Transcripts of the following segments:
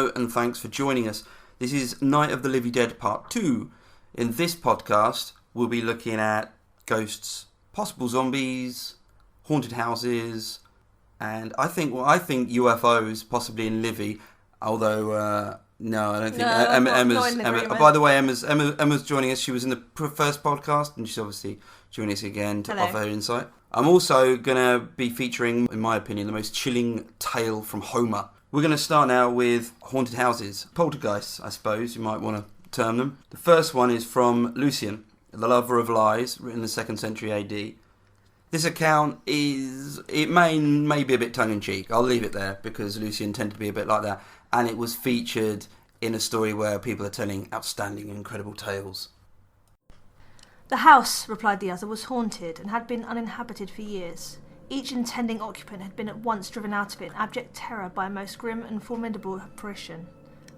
Hello and thanks for joining us. This is Night of the Livy Dead Part 2. In this podcast, we'll be looking at ghosts, possible zombies, haunted houses, and I think UFOs, possibly in Livy, although no, I don't think Emma's. By the way, Emma's joining us. She was in the first podcast, and she's obviously joining us again to offer her insight. I'm also going to be featuring, in my opinion, the most chilling tale from Homer. We're going to start now with haunted houses, poltergeists, I suppose you might want to term them. The first one is from Lucian, the lover of lies, written in the 2nd century AD. This account may be a bit tongue-in-cheek. I'll leave it there because Lucian tended to be a bit like that. And it was featured in a story where people are telling outstanding and incredible tales. The house, replied the other, was haunted and had been uninhabited for years. Each intending occupant had been at once driven out of it in abject terror by a most grim and formidable apparition.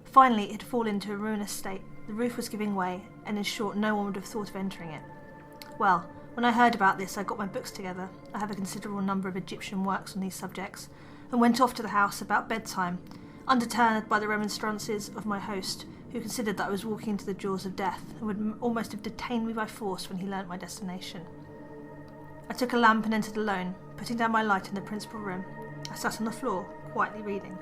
Finally, it had fallen into a ruinous state. The roof was giving way, and in short, no one would have thought of entering it. Well, when I heard about this, I got my books together. I have a considerable number of Egyptian works on these subjects, and went off to the house about bedtime, undeterred by the remonstrances of my host, who considered that I was walking into the jaws of death, and would almost have detained me by force when he learnt my destination. I took a lamp and entered alone, putting down my light in the principal room. I sat on the floor, quietly reading.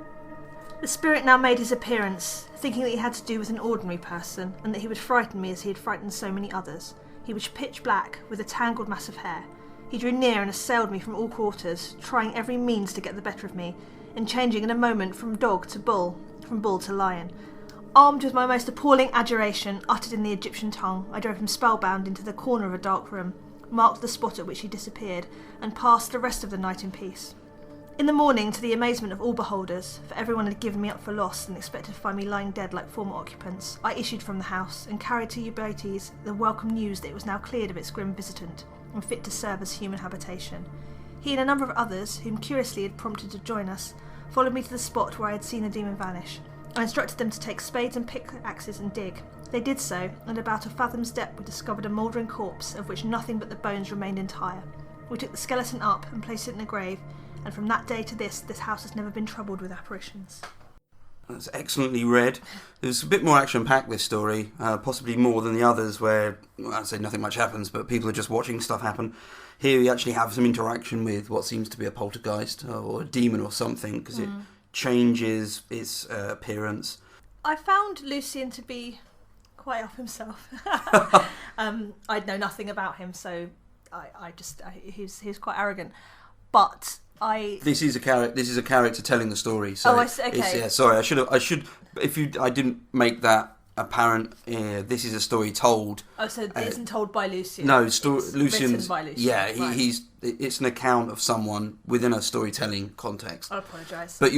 The spirit now made his appearance, thinking that he had to do with an ordinary person, and that he would frighten me as he had frightened so many others. He was pitch black, with a tangled mass of hair. He drew near and assailed me from all quarters, trying every means to get the better of me, and changing in a moment from dog to bull, from bull to lion. Armed with my most appalling adjuration, uttered in the Egyptian tongue, I drove him spellbound into the corner of a dark room, marked the spot at which he disappeared, and passed the rest of the night in peace. In the morning, to the amazement of all beholders, for everyone had given me up for lost and expected to find me lying dead like former occupants, I issued from the house and carried to Eubates the welcome news that it was now cleared of its grim visitant and fit to serve as human habitation. He and a number of others, whom curiously had prompted to join us, followed me to the spot where I had seen the demon vanish. I instructed them to take spades and pickaxes and dig. They did so, and about a fathom's depth we discovered a mouldering corpse of which nothing but the bones remained entire. We took the skeleton up and placed it in a grave, and from that day to this house has never been troubled with apparitions. That's excellently read. There's a bit more action-packed, this story, possibly more than the others where, I'd say nothing much happens, but people are just watching stuff happen. Here you actually have some interaction with what seems to be a poltergeist or a demon or something, because it changes its appearance. I found Lucian to be quite off himself. I'd know nothing about him, so he's quite arrogant. But This is a character telling the story. So I see. Okay. Sorry, I should. I didn't make that apparent. This is a story told. Oh, so it isn't told by Lucian. No, Lucian's written by Lucian. Yeah, right. It's an account of someone within a storytelling context. I apologise. But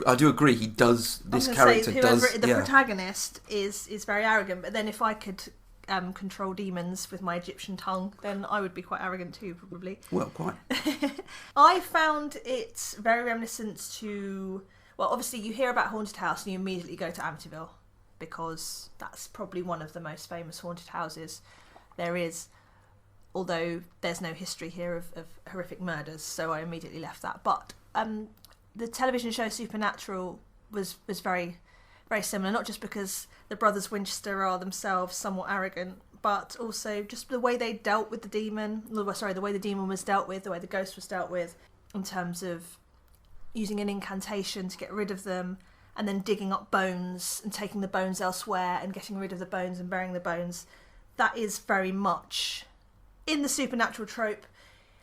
I do agree. He does. This character does. The protagonist is very arrogant. But then if I could control demons with my Egyptian tongue, then I would be quite arrogant too, probably. Well, quite. I found it very reminiscent to, well, obviously you hear about haunted house and you immediately go to Amityville because that's probably one of the most famous haunted houses there is, although there's no history here of horrific murders, so I immediately left that. But the television show Supernatural was very, very similar, not just because the brothers Winchester are themselves somewhat arrogant, but also just the way they dealt with the demon. The way the demon was dealt with, the way the ghost was dealt with, in terms of using an incantation to get rid of them, and then digging up bones and taking the bones elsewhere and getting rid of the bones and burying the bones. That is very much in the supernatural trope.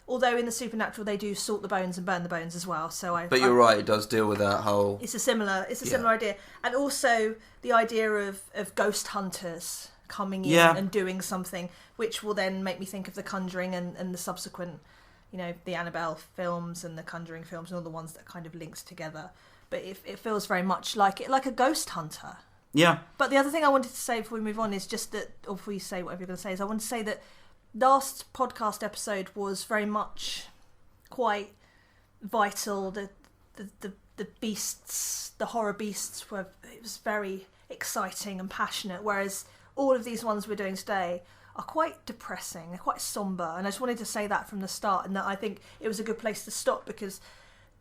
Although in the supernatural they do salt the bones and burn the bones as well. But you're right, it does deal with that whole. It's a similar idea, and also the idea of ghost hunters coming in and doing something, which will then make me think of The Conjuring and the subsequent, the Annabelle films and the Conjuring films and all the ones that kind of links together. But it feels very much like a ghost hunter. Yeah. But the other thing I wanted to say before we move on is just that, or before you say whatever you're going to say, is I want to say that last podcast episode was very much quite vital. The beasts, the horror beasts, it was very exciting and passionate, whereas all of these ones we're doing today are quite depressing, they're quite sombre, and I just wanted to say that from the start, and that I think it was a good place to stop, because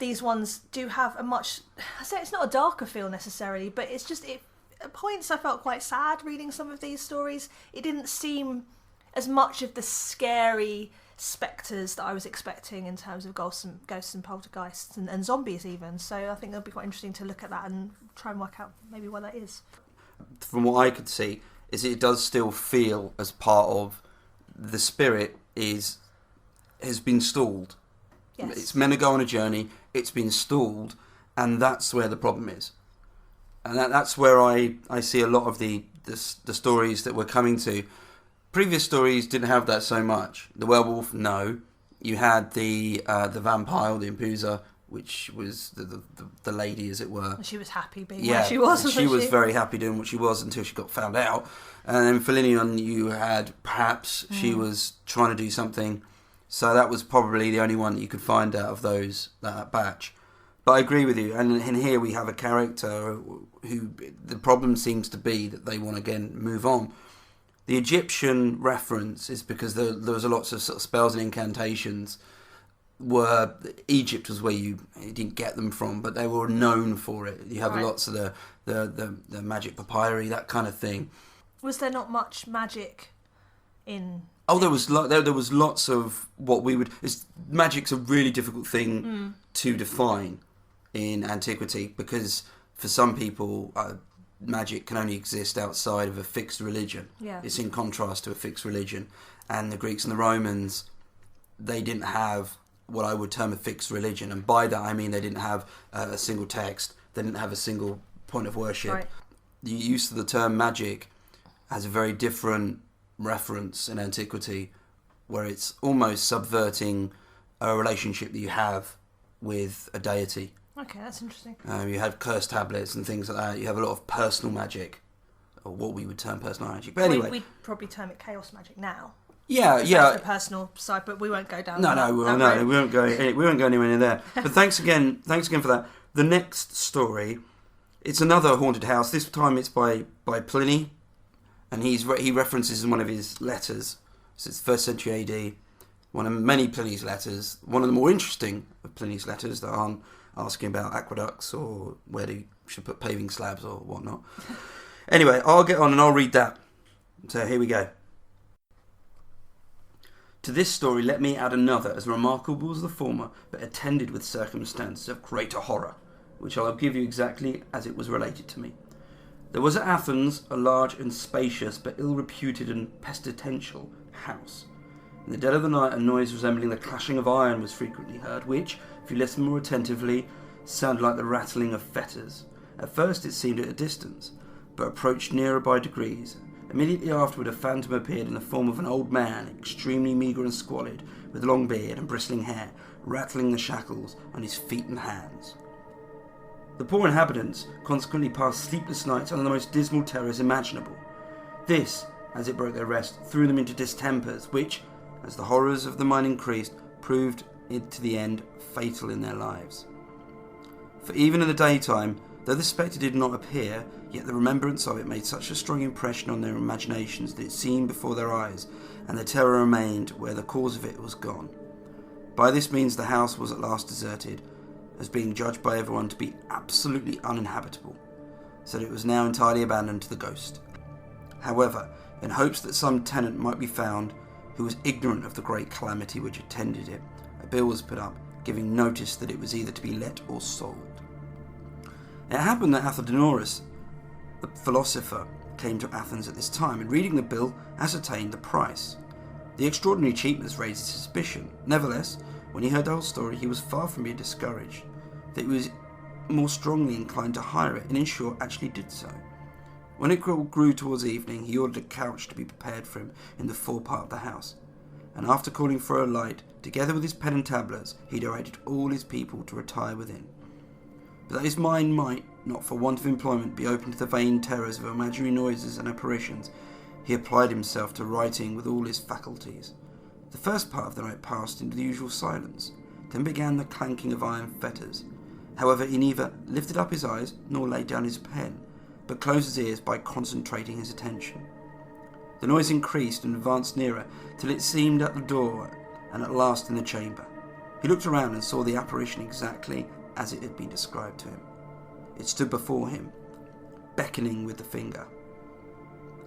these ones do have a much, I say it's not a darker feel necessarily, but it's just, at points I felt quite sad reading some of these stories. It didn't seem as much of the scary spectres that I was expecting in terms of ghosts and poltergeists and zombies even. So I think it'll be quite interesting to look at that and try and work out maybe why that is. From what I could see, is it does still feel as part of the spirit has been stalled. Yes. It's meant to go on a journey, it's been stalled, and that's where the problem is. And that's where I see a lot of the stories that we're coming to. Previous stories didn't have that so much. The werewolf, no. You had the vampire, the impuser, which was the lady, as it were. She was happy being where she was. She was very happy doing what she was until she got found out. And then Felinion, you had perhaps she was trying to do something. So that was probably the only one that you could find out of that batch. But I agree with you. And in here we have a character who the problem seems to be that they want to again move on. The Egyptian reference is because there was a lots of sort of spells and incantations. Where Egypt was where you didn't get them from, but they were known for it. You have lots of the magic papyri, that kind of thing. Was there not much magic in? Oh, there was lots of what we would. Magic's a really difficult thing to define in antiquity because for some people, magic can only exist outside of a fixed religion. Yeah. It's in contrast to a fixed religion, and the Greeks and the Romans, they didn't have what I would term a fixed religion, and by that I mean they didn't have a single text, they didn't have a single point of worship. Right. The use of the term magic has a very different reference in antiquity, where it's almost subverting a relationship that you have with a deity. Okay, that's interesting. You have curse tablets and things like that. You have a lot of personal magic, or what we would term personal magic. But anyway, we'd probably term it chaos magic now. Yeah. That's the personal side, but we won't go down. We won't go anywhere near there. But thanks again for that. The next story, it's another haunted house. This time it's by Pliny, and he references in one of his letters. So it's 1st century AD. One of many Pliny's letters. One of the more interesting of Pliny's letters that aren't asking about aqueducts or where you should put paving slabs or whatnot. Anyway, I'll get on and I'll read that. So here we go. To this story let me add another as remarkable as the former, but attended with circumstances of greater horror, which I will give you exactly as it was related to me. There was at Athens a large and spacious but ill-reputed and pestilential house. In the dead of the night a noise resembling the clashing of iron was frequently heard, which, if you listen more attentively, sounded like the rattling of fetters. At first it seemed at a distance, but approached nearer by degrees. Immediately afterward a phantom appeared in the form of an old man, extremely meagre and squalid, with long beard and bristling hair, rattling the shackles on his feet and hands. The poor inhabitants consequently passed sleepless nights under the most dismal terrors imaginable. This, as it broke their rest, threw them into distempers, which, as the horrors of the mine increased, proved to the end fatal in their lives. For even in the daytime, though the spectre did not appear, yet the remembrance of it made such a strong impression on their imaginations that it seemed before their eyes, and the terror remained where the cause of it was gone. By this means the house was at last deserted, as being judged by everyone to be absolutely uninhabitable, so that it was now entirely abandoned to the ghost. However, in hopes that some tenant might be found who was ignorant of the great calamity which attended it, a bill was put up, giving notice that it was either to be let or sold. It happened that Athenodorus, the philosopher, came to Athens at this time, and reading the bill, ascertained the price. The extraordinary cheapness raised suspicion. Nevertheless, when he heard the whole story, he was far from being discouraged, that he was more strongly inclined to hire it, and in short actually did so. When it grew towards evening, he ordered a couch to be prepared for him in the forepart of the house, and after calling for a light, together with his pen and tablets, he directed all his people to retire within. But that his mind might, not for want of employment, be open to the vain terrors of imaginary noises and apparitions, he applied himself to writing with all his faculties. The first part of the night passed into the usual silence. Then began the clanking of iron fetters. However, he neither lifted up his eyes nor laid down his pen, but closed his ears by concentrating his attention. The noise increased and advanced nearer, till it seemed at the door and at last in the chamber. He looked around and saw the apparition exactly as it had been described to him. It stood before him, beckoning with the finger.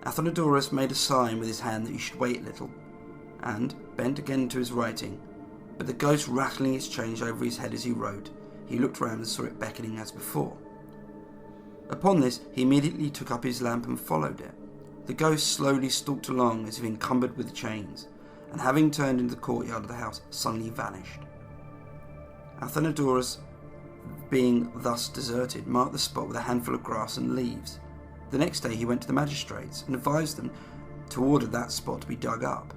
Athenodorus made a sign with his hand that he should wait a little, and bent again to his writing, but the ghost rattling its chains over his head as he wrote, he looked round and saw it beckoning as before. Upon this, he immediately took up his lamp and followed it. The ghost slowly stalked along as if encumbered with chains, and having turned into the courtyard of the house, suddenly vanished. Athenodorus, being thus deserted, marked the spot with a handful of grass and leaves. The next day he went to the magistrates and advised them to order that spot to be dug up.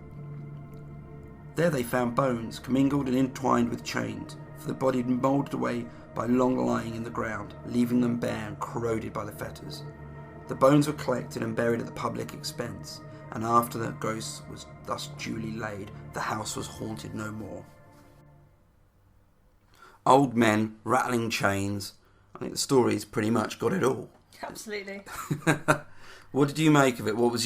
There they found bones commingled and entwined with chains, for the body had been moulded away by long lying in the ground, leaving them bare and corroded by the fetters. The bones were collected and buried at the public expense, and after the ghost was thus duly laid, the house was haunted no more. Old men, rattling chains. I think the story's pretty much got it all. Absolutely. What did you make of it? What were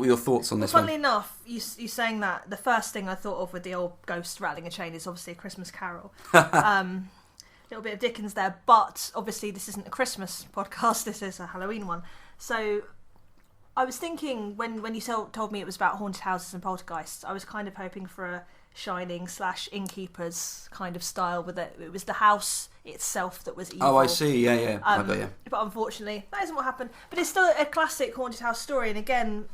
your thoughts on this one? Funnily enough, you saying that, the first thing I thought of with the old ghost rattling a chain is obviously A Christmas Carol. Little bit of Dickens there, but obviously this isn't a Christmas podcast, this is a Halloween one. So I was thinking, when you told me it was about haunted houses and poltergeists, I was kind of hoping for a Shining / Innkeepers kind of style, with it was the house itself that was evil. Oh, I see, yeah. I got you. But unfortunately, that isn't what happened. But it's still a classic haunted house story, and again,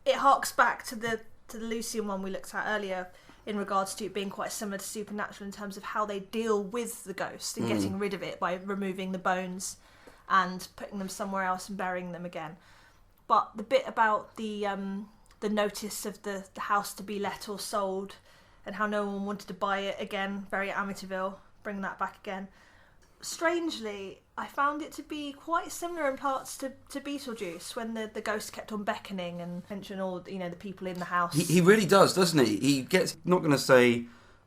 it harks back to the Lucian one we looked at earlier, in regards to it being quite similar to Supernatural in terms of how they deal with the ghost and getting rid of it by removing the bones and putting them somewhere else and burying them again. But the bit about the notice of the house to be let or sold, and how no one wanted to buy it again, very Amityville, bring that back again. Strangely, I found it to be quite similar in parts to Beetlejuice, when the ghost kept on beckoning and mentioning all the people in the house. He really does, doesn't he? He gets, not going to say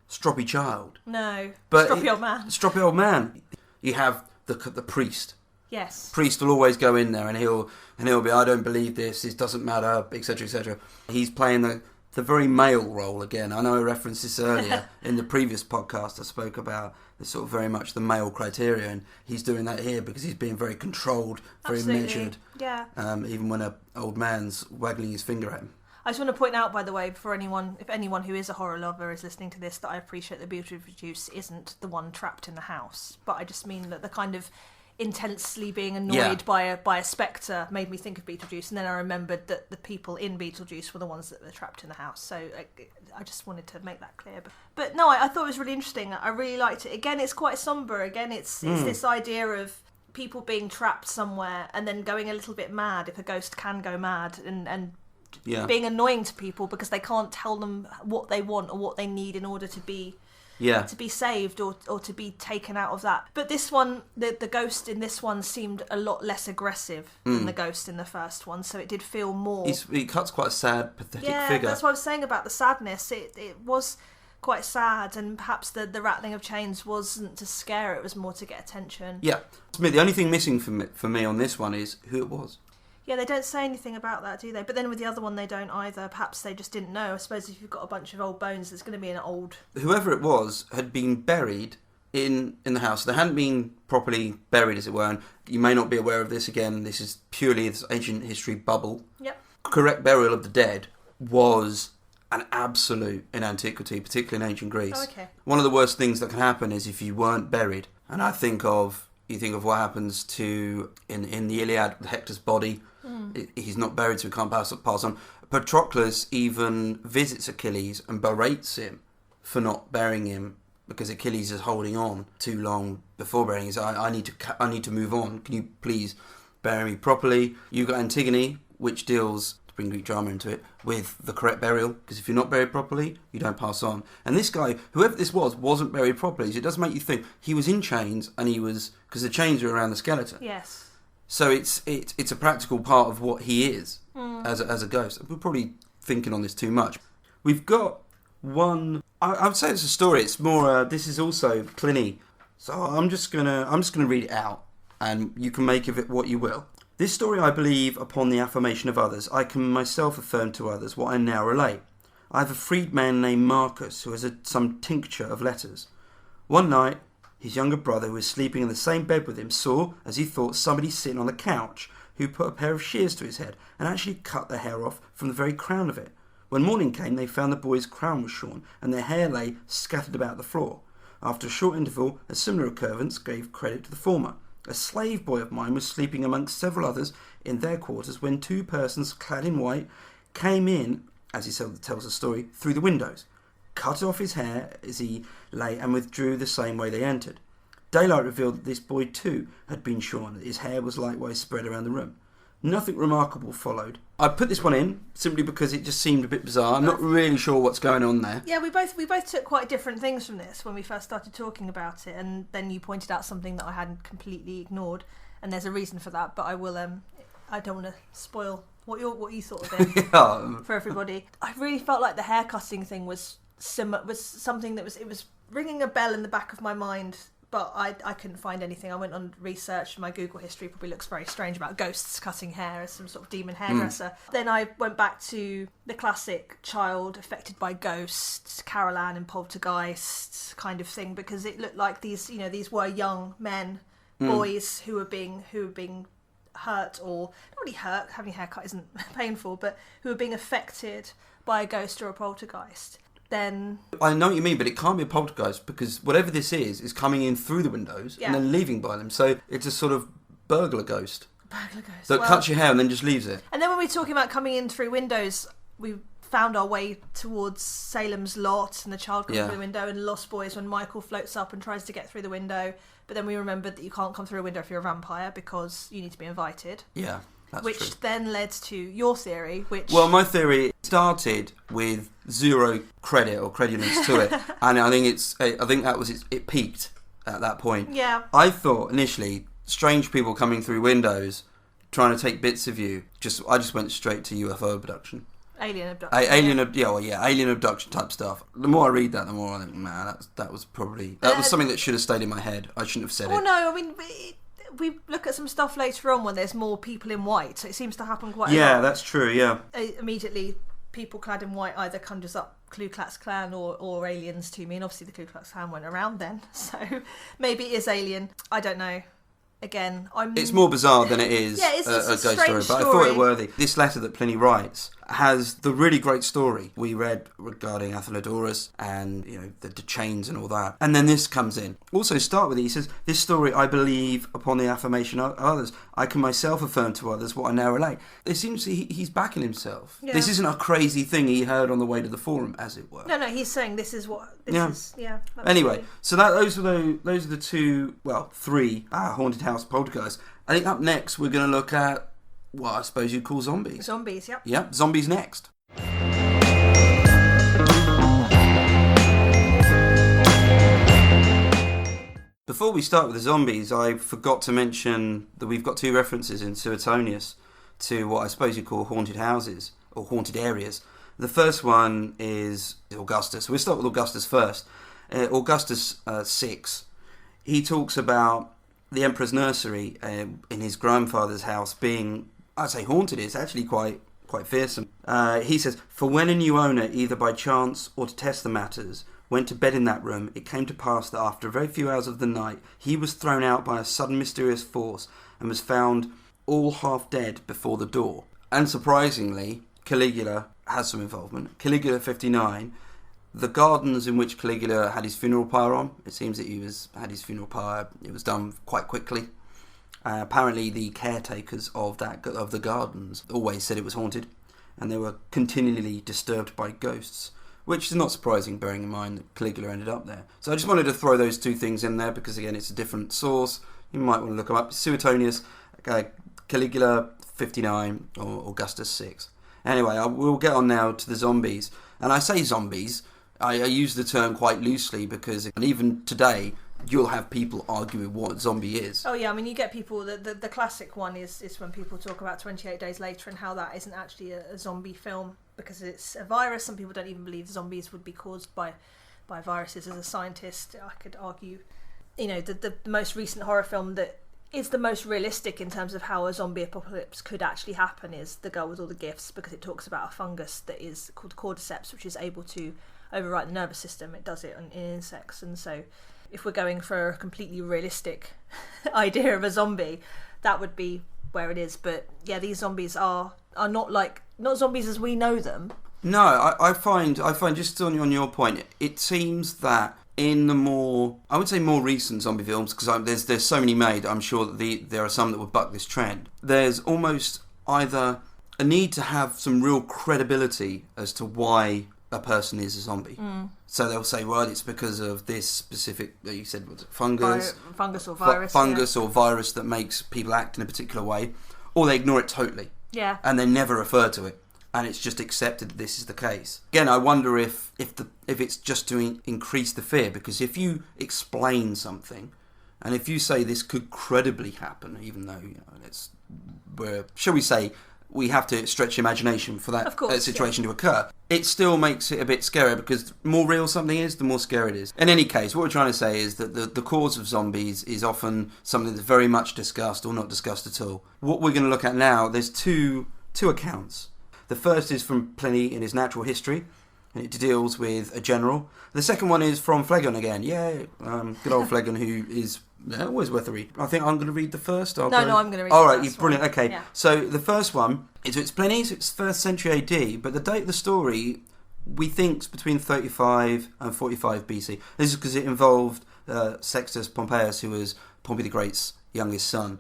stroppy child. No, but stroppy old man. Stroppy old man. You have the priest. Yes. Priest will always go in there and he'll be, I don't believe this, it doesn't matter, etc., etc. He's playing the very male role again. I know I referenced this earlier in the previous podcast. I spoke about the sort of very much the male criteria, and he's doing that here because he's being very controlled, very measured. Yeah. Even when an old man's waggling his finger at him. I just want to point out, by the way, if anyone who is a horror lover is listening to this, that I appreciate that Beetlejuice isn't the one trapped in the house. But I just mean that the kind of intensely being annoyed by a spectre made me think of Beetlejuice, and then I remembered that the people in Beetlejuice were the ones that were trapped in the house. So I just wanted to make that clear. But no, I thought it was really interesting. I really liked it. Again, it's quite sombre. Again, it's this idea of people being trapped somewhere and then going a little bit mad, if a ghost can go mad, and being annoying to people because they can't tell them what they want or what they need in order to be saved or to be taken out of that. But this one, the ghost in this one seemed a lot less aggressive than the ghost in the first one, so it did feel more... He cuts quite a sad, pathetic figure. Yeah, that's what I was saying about the sadness. It was quite sad, and perhaps the rattling of chains wasn't to scare, it was more to get attention. Yeah. The only thing missing for me on this one is who it was. Yeah, they don't say anything about that, do they? But then with the other one, they don't either. Perhaps they just didn't know. I suppose if you've got a bunch of old bones, there's going to be an old... Whoever it was had been buried in the house. They hadn't been properly buried, as it were. And you may not be aware of this again. This is purely this ancient history bubble. Yep. Correct burial of the dead was an absolute in antiquity, particularly in ancient Greece. Oh, okay. One of the worst things that can happen is if you weren't buried. And you think of what happens to in the Iliad, Hector's body. He's not buried, so he can't pass on. Patroclus even visits Achilles and berates him for not burying him because Achilles is holding on too long before burying him. He says, I need to move on. Can you please bury me properly? You've got Antigone, which deals, to bring Greek drama into it, with the correct burial, because if you're not buried properly, you don't pass on. And this guy, whoever this was, wasn't buried properly. So it does make you think he was in chains, and because the chains were around the skeleton. Yes. So it's a practical part of what he is as a ghost. We're probably thinking on this too much. We've got one. I would say it's a story. It's more. This is also Pliny. So I'm just gonna read it out, and you can make of it what you will. This story I believe upon the affirmation of others. I can myself affirm to others what I now relate. I have a freedman named Marcus who has some tincture of letters. One night, his younger brother, who was sleeping in the same bed with him, saw, as he thought, somebody sitting on the couch who put a pair of shears to his head and actually cut the hair off from the very crown of it. When morning came, they found the boy's crown was shorn and their hair lay scattered about the floor. After a short interval, a similar occurrence gave credit to the former. A slave boy of mine was sleeping amongst several others in their quarters when two persons clad in white came in, as he tells the story, through the windows, cut off his hair as he lay and withdrew the same way they entered. Daylight revealed that this boy too had been shorn. His hair was likewise spread around the room. Nothing remarkable followed. I put this one in simply because it just seemed a bit bizarre. I'm not really sure what's going on there. Yeah, we both took quite different things from this when we first started talking about it, and then you pointed out something that I hadn't completely ignored, and there's a reason for that. But I will. I don't want to spoil what you thought of it for everybody. I really felt like the hair cutting thing was something that was ringing a bell in the back of my mind. But I couldn't find anything. I went on research. My Google history probably looks very strange about ghosts cutting hair as some sort of demon hairdresser. Then I went back to the classic child affected by ghosts, Carol Ann and Poltergeists kind of thing, because it looked like these were young men, boys who were being hurt, or not really hurt. Having a haircut isn't painful, but who were being affected by a ghost or a poltergeist. Then I know what you mean, but it can't be a poltergeist because whatever this is coming in through the windows and then leaving by them. So it's a sort of burglar ghost. That cuts your hair and then just leaves it. And then when we're talking about coming in through windows, we found our way towards Salem's Lot and the child comes through the window, and Lost Boys when Michael floats up and tries to get through the window. But then we remembered that you can't come through a window if you're a vampire because you need to be invited. Yeah. Which true. Then led to your theory, which... Well, my theory started with zero credit or credulence to it, and I think that was it peaked at that point. Yeah. I thought initially strange people coming through windows trying to take bits of you. I just went straight to UFO abduction. Alien abduction. Alien abduction type stuff. The more I read that, the more I think, man, that was something that should have stayed in my head. I shouldn't have said it. Oh no, I mean... We look at some stuff later on when there's more people in white, so it seems to happen quite a lot. Yeah, that's true, yeah. Immediately, people clad in white either conjures up Ku Klux Klan or aliens to me, and obviously the Ku Klux Klan went around then, so maybe it is alien. I don't know. Again, It's more bizarre than it is it's a ghost story, story. But I thought it worthy. This letter that Pliny writes has the really great story we read regarding Athenodorus and the chains and all that. And then this comes in. Also start with it. He says, "This story I believe upon the affirmation of others. I can myself affirm to others what I now relate." It seems he's backing himself. Yeah. This isn't a crazy thing he heard on the way to the forum, as it were. No, he's saying this is what this is. Yeah. Anyway, so those are the two, three haunted house poltergeists. I think up next we're going to look at what I suppose you'd call zombies. Zombies, yep. Yep, zombies next. Before we start with the zombies, I forgot to mention that we've got two references in Suetonius to what I suppose you call haunted houses or haunted areas. The first one is Augustus. We'll start with Augustus first. Augustus 6, he talks about the emperor's nursery in his grandfather's house being, I'd say haunted. It's actually quite fearsome. He says, "For when a new owner, either by chance or to test the matters, went to bed in that room, it came to pass that after a very few hours of the night, he was thrown out by a sudden mysterious force and was found all half dead before the door." Unsurprisingly, Caligula has some involvement. Caligula 59, the gardens in which Caligula had his funeral pyre on, it seems that had his funeral pyre, it was done quite quickly. Apparently the caretakers of the gardens always said it was haunted, and they were continually disturbed by ghosts, which is not surprising bearing in mind that Caligula ended up there. So I just wanted to throw those two things in there because again it's a different source. You might want to look them up. Suetonius, Caligula 59 or Augustus 6. Anyway, we'll get on now to the zombies. And I say zombies, I use the term quite loosely because even today you'll have people arguing what zombie is. Oh yeah, I mean you get people, the classic one is when people talk about 28 Days Later and how that isn't actually a zombie film because it's a virus. Some people don't even believe zombies would be caused by viruses. As a scientist, I could argue, the most recent horror film that is the most realistic in terms of how a zombie apocalypse could actually happen is The Girl with All the Gifts, because it talks about a fungus that is called cordyceps, which is able to overwrite the nervous system. It does it in insects, and so if we're going for a completely realistic idea of a zombie, that would be where it is. But yeah, these zombies are not zombies as we know them. No, I find just on your point, it seems that in the more recent zombie films, because there's so many made, I'm sure that there are some that would buck this trend. There's almost either a need to have some real credibility as to why a person is a zombie. So they'll say, well, it's because of this specific, you said, was it fungus? Fungus or virus. Fungus or virus that makes people act in a particular way. Or they ignore it totally. Yeah. And they never refer to it. And it's just accepted that this is the case. Again, I wonder if it's just to increase the fear, because if you explain something, and if you say this could credibly happen, even though shall we say, we have to stretch imagination for that situation to occur, it still makes it a bit scarier, because the more real something is, the more scary it is. In any case, what we're trying to say is that the cause of zombies is often something that's very much discussed or not discussed at all. What we're going to look at now, there's two accounts. The first is from Pliny in his Natural History, and it deals with a general. The second one is from Phlegon again. Good old Phlegon, who is always worth a read. I think I'm going to read the first. I'm going to read All the right, first brilliant. one. Okay, yeah. So the first one, it's Pliny's, it's 1st century AD, but the date of the story, we think, is between 35 and 45 BC. This is because it involved Sextus Pompeius, who was Pompey the Great's youngest son.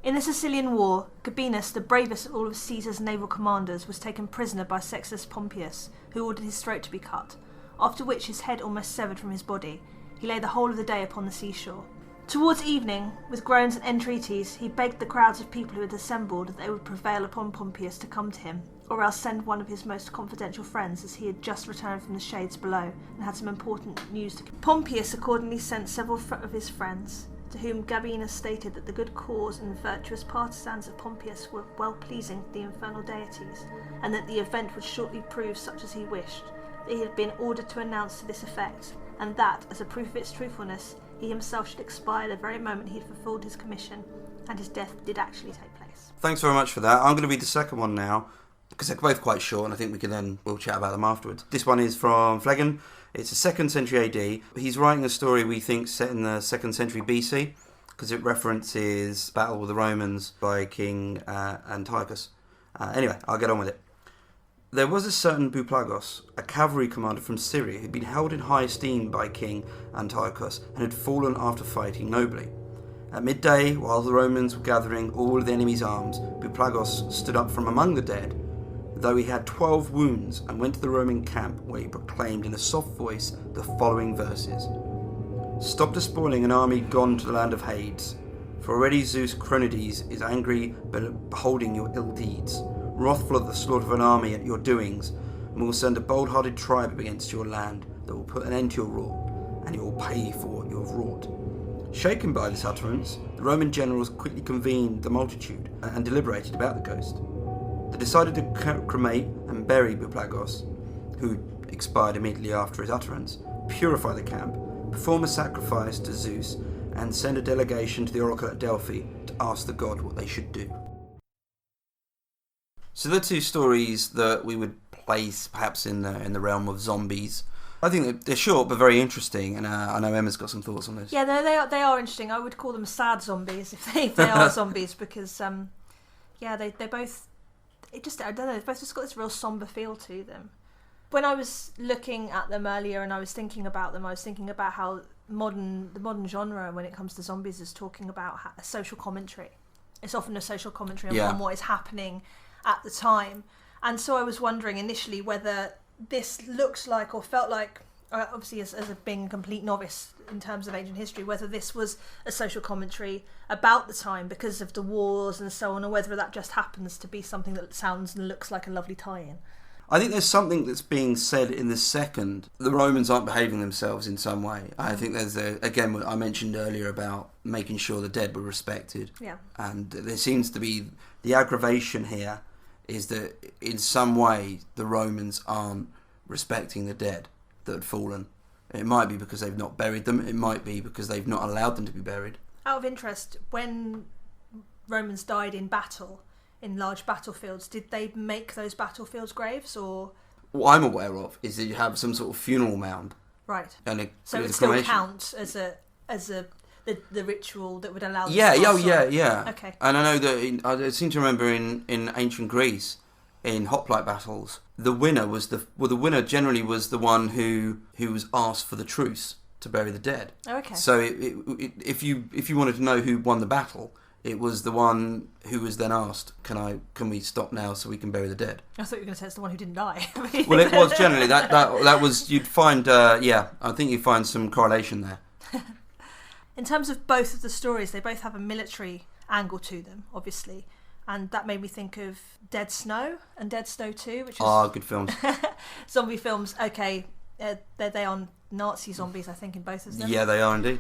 In the Sicilian War, Gabinus, the bravest of all of Caesar's naval commanders, was taken prisoner by Sextus Pompeius, who ordered his throat to be cut, after which his head almost severed from his body. He lay the whole of the day upon the seashore. Towards evening, with groans and entreaties, he begged the crowds of people who had assembled that they would prevail upon Pompeius to come to him, or else send one of his most confidential friends, as he had just returned from the shades below and had some important news to communicate. Pompeius accordingly sent several of his friends, to whom Gabinus stated that the good cause and virtuous partisans of Pompeius were well pleasing to the infernal deities, and that the event would shortly prove such as he wished, that he had been ordered to announce to this effect, and that, as a proof of its truthfulness, he himself should expire the very moment he had fulfilled his commission, and his death did actually take place. Thanks very much for that. I'm going to read the second one now, because they're both quite short, and I think we'll chat about them afterwards. This one is from Phlegon. It's a 2nd century AD. He's writing a story we think set in the 2nd century BC, because it references battle with the Romans by King Antiochus. Anyway, I'll get on with it. There was a certain Buplagos, a cavalry commander from Syria, who had been held in high esteem by King Antiochus and had fallen after fighting nobly. At midday, while the Romans were gathering all of the enemy's arms, Buplagos stood up from among the dead, though he had 12 wounds, and went to the Roman camp, where he proclaimed in a soft voice the following verses. Stop despoiling an army gone to the land of Hades, for already Zeus Cronides is angry beholding your ill deeds, wrathful at the slaughter of an army at your doings, and will send a bold-hearted tribe against your land that will put an end to your rule, and you will pay for what you have wrought. Shaken by this utterance, the Roman generals quickly convened the multitude and deliberated about the ghost. They decided to cremate and bury Buplagos, who expired immediately after his utterance, purify the camp, perform a sacrifice to Zeus, and send a delegation to the oracle at Delphi to ask the god what they should do. So the two stories that we would place perhaps in the realm of zombies. I think they're short but very interesting, and I know Emma's got some thoughts on this. Yeah, they are interesting. I would call them sad zombies if they are zombies, because they both, I don't know, they've both just got this real somber feel to them. When I was looking at them earlier and I was thinking about them, I was thinking about how the modern genre, when it comes to zombies, is talking about a social commentary. It's often a social commentary on what is happening at the time. And so I was wondering initially whether this looks like or felt like, obviously as being a complete novice in terms of ancient history, whether this was a social commentary about the time because of the wars and so on, or whether that just happens to be something that sounds and looks like a lovely tie-in. I think there's something that's being said in the second. The Romans aren't behaving themselves in some way. I think there's again what I mentioned earlier about making sure the dead were respected. Yeah. And there seems to be the aggravation here is that in some way the Romans aren't respecting the dead that had fallen. It might be because they've not buried them. It might be because they've not allowed them to be buried. Out of interest, when Romans died in battle, in large battlefields, did they make those battlefields graves, or? What I'm aware of is that you have some sort of funeral mound. Right. And so it still counts as a as the ritual that would allow them Yeah, to pass on. Yeah. Okay. And I know that I seem to remember in ancient Greece, in hoplite battles, the winner generally was the one who was asked for the truce to bury the dead. Oh, okay. So if you wanted to know who won the battle, it was the one who was then asked, "Can we stop now so we can bury the dead?" I thought you were going to say it's the one who didn't die. Well, it was generally that was you'd find I think you'd find some correlation there. In terms of both of the stories, they both have a military angle to them, obviously, and that made me think of Dead Snow and Dead Snow 2, which is good films. zombie films. Okay, they are Nazi zombies, I think, in both of them. Yeah, they are indeed.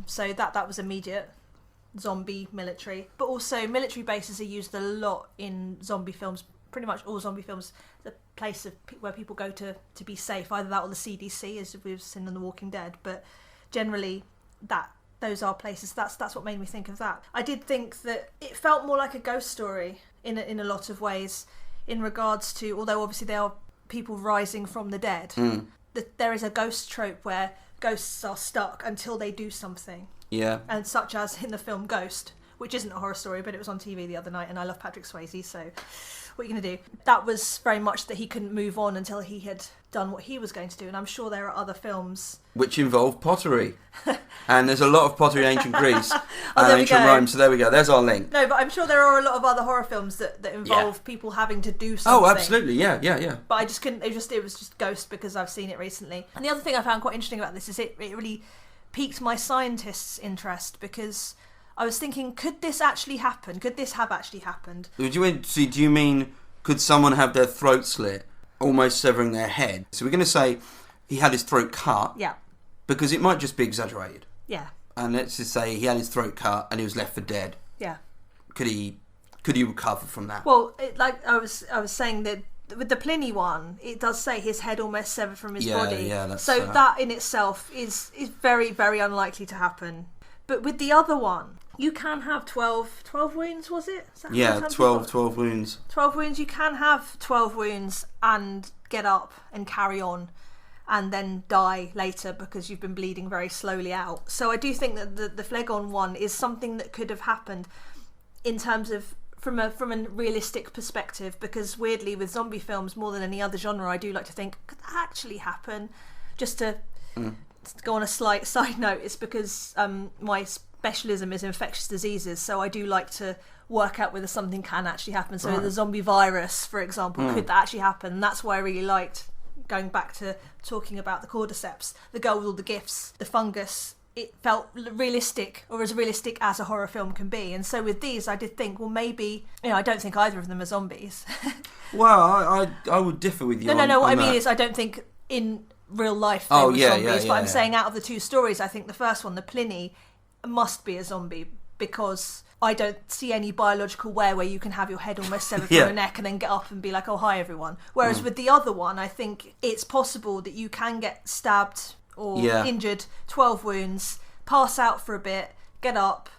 So that was immediate. Zombie military, but also military bases are used a lot in zombie films. Pretty much all zombie films, the place where people go to be safe, either that or the CDC, as we've seen in The Walking Dead. But generally, those are places. That's what made me think of that. I did think that it felt more like a ghost story in a lot of ways, in regards to, although obviously there are people rising from the dead. There is a ghost trope where ghosts are stuck until they do something. Yeah. And such as in the film Ghost, which isn't a horror story, but it was on TV the other night, and I love Patrick Swayze, so what are you going to do? That was very much that he couldn't move on until he had done what he was going to do, and I'm sure there are other films which involve pottery. And there's a lot of pottery in ancient Greece Oh, and ancient Rome, so there we go. There's our link. No, but I'm sure there are a lot of other horror films that involve people having to do something. Oh, absolutely, yeah. But I just couldn't, it was just Ghost because I've seen it recently. And the other thing I found quite interesting about this is it really piqued my scientist's interest, because I was thinking, could this actually happen? Could this have actually happened? Do you mean could someone have their throat slit, almost severing their head? So we're going to say he had his throat cut. Yeah. Because it might just be exaggerated. Yeah. And let's just say he had his throat cut and he was left for dead. Yeah. Could he recover from that? Well, like I was saying that with the Pliny one, it does say his head almost severed from his body. Yeah, that's so that in itself is very, very unlikely to happen. But with the other one, you can have 12 wounds, was it? Yeah, 12 wounds. 12 wounds. You can have 12 wounds and get up and carry on and then die later because you've been bleeding very slowly out. So I do think that the Phlegon one is something that could have happened in terms of from a realistic perspective, because weirdly with zombie films more than any other genre, I do like to think, could that actually happen? Just to go on a slight side note, it's because my specialism is infectious diseases, so I do like to work out whether something can actually happen. So the zombie virus, for example, could that actually happen? And that's why I really liked going back to talking about the cordyceps, the girl with all the gifts, the fungus. It felt realistic, or as realistic as a horror film can be. And so with these, I did think, well, maybe, I don't think either of them are zombies. Well, I would differ with you. No. What I mean is, I don't think in real life they were zombies. But I'm saying out of the two stories, I think the first one, the Pliny, must be a zombie, because I don't see any biological way where you can have your head almost severed from your neck and then get up and be like, oh, hi, everyone. Whereas with the other one, I think it's possible that you can get stabbed or injured, 12 wounds, pass out for a bit, get up,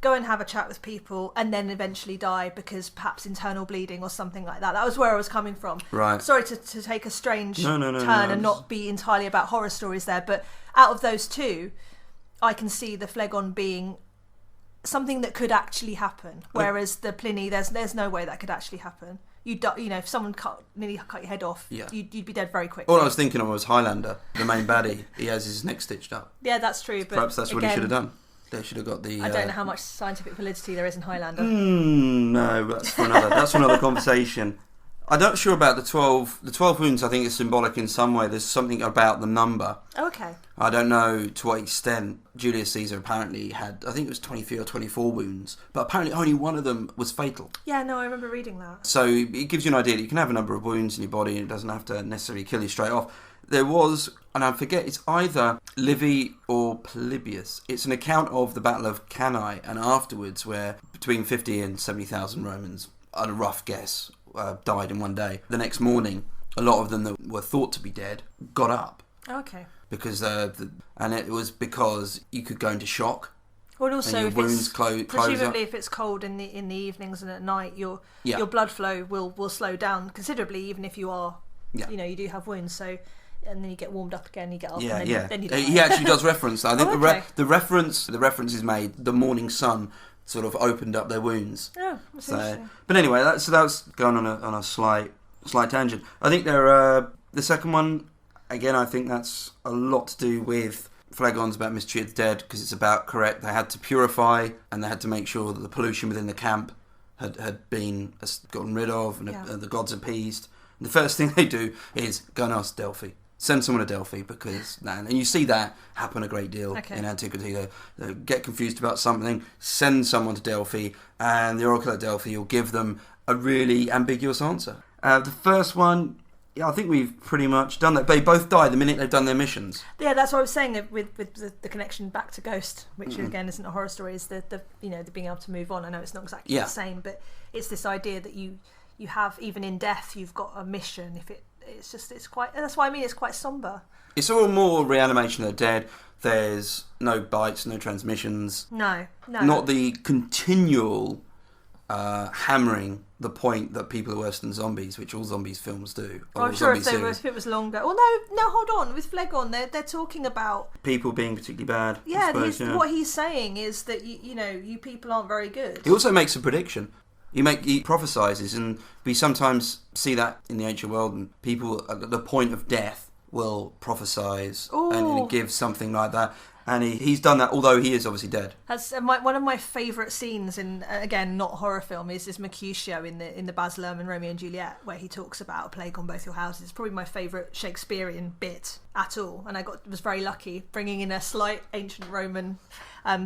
go and have a chat with people, and then eventually die because perhaps internal bleeding or something like that. That was where I was coming from. Right. Sorry to take a strange turn and not be entirely about horror stories there, but out of those two, I can see the Phlegon being something that could actually happen, whereas the Pliny, there's no way that could actually happen. If someone nearly cut your head off, you'd be dead very quickly. All I was thinking of was Highlander, the main baddie. He has his neck stitched up. Yeah, that's true. But perhaps that's what he should have done. They should have got the. I don't know how much scientific validity there is in Highlander. No, that's for another conversation. I'm not sure about the 12. The 12 wounds, I think, is symbolic in some way. There's something about the number. Okay. I don't know to what extent. Julius Caesar apparently had, I think it was 23 or 24 wounds, but apparently only one of them was fatal. Yeah, no, I remember reading that. So it gives you an idea that you can have a number of wounds in your body and it doesn't have to necessarily kill you straight off. There was, and I forget, it's either Livy or Polybius. It's an account of the Battle of Cannae and afterwards, where between 50 and 70,000 Romans, on a rough guess, died in one day. The next morning, a lot of them that were thought to be dead got up. Okay. Because and it was because you could go into shock. Well, also, and your if wounds it's close presumably up. if it's cold in the evenings and at night, your blood flow will slow down considerably, even if you are, you do have wounds. So and then you get warmed up again, you get up, Yeah, and then you die. He actually does reference that. I think okay. the reference is made. The morning sun sort of opened up their wounds. Oh, that's interesting. But anyway, that was going on a slight tangent. I think the second one, again, I think that's a lot to do with Phlegon's about mistreated dead, because it's about they had to purify, and they had to make sure that the pollution within the camp had been gotten rid of, and the gods appeased. And the first thing they do is go and ask Delphi. Send someone to Delphi, and you see that happen a great deal in antiquity. They get confused about something, send someone to Delphi, and the oracle at Delphi will give them a really ambiguous answer. The first one, I think we've pretty much done that. They both die the minute they've done their missions. Yeah, that's what I was saying with the connection back to Ghost, which again isn't a horror story, is the being able to move on. I know it's not exactly the same, but it's this idea that you have, even in death, you've got a mission. It's quite. That's why I mean it's quite somber. It's all more reanimation of the dead. There's no bites, no transmissions. No. Not the continual hammering the point that people are worse than zombies, which all zombies films do. I'm sure if it was longer. Well, no, hold on. With Phlegon, they're talking about people being particularly bad. Yeah, what he's saying is that you people aren't very good. He also makes a prediction. He prophesises, and we sometimes see that in the ancient world, and people at the point of death will prophesise and give something like that. And he's done that, although he is obviously dead. That's one of my favourite scenes in, again, not horror film, is Mercutio in the Baz Luhrmann Romeo and Juliet, where he talks about a plague on both your houses. It's probably my favourite Shakespearean bit at all, and I was very lucky bringing in a slight ancient Roman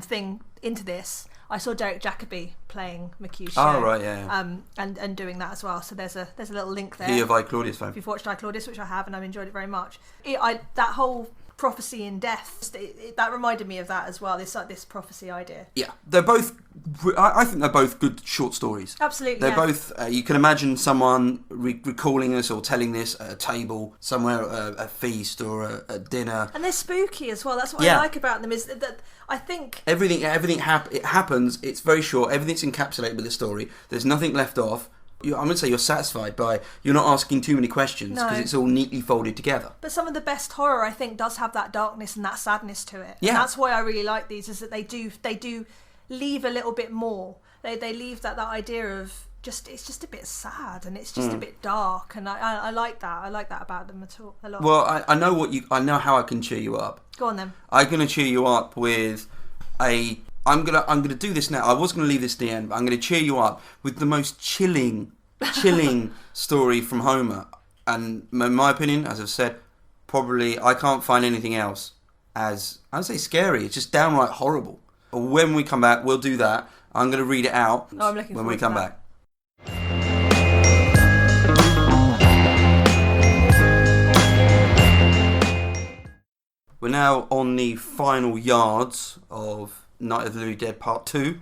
thing into this. I saw Derek Jacobi playing Mercutio. Oh, right, yeah. And doing that as well. So there's a little link there. He of I Claudius fame. If you've watched I Claudius, which I have, and I've enjoyed it very much. That whole prophecy in death, that reminded me of that as well. This prophecy idea. Yeah, they're both. I think they're both good short stories. Absolutely, they're both. You can imagine someone recalling this or telling this at a table somewhere, a feast or a dinner. And they're spooky as well. That's what I like about them, is that I think everything it happens. It's very short. Everything's encapsulated with the story. There's nothing left off. I'm going to say you're satisfied by, you're not asking too many questions because it's all neatly folded together. But some of the best horror, I think, does have that darkness and that sadness to it. Yeah. And that's why I really like these, is that they do leave a little bit more. They leave that idea of it's just a bit sad, and it's just a bit dark, and I like that. I like that about them a lot. Well, I know how I can cheer you up. Go on then. I'm going to cheer you up with I'm gonna do this now. I was gonna leave this to the end, but I'm gonna cheer you up with the most chilling story from Homer. And in my opinion, as I've said, probably I can't find anything else as, I'd say, scary. It's just downright horrible. When we come back, we'll do that. I'm gonna read it out when we come back. We're now on the final yards of Night of the Living Dead Part 2,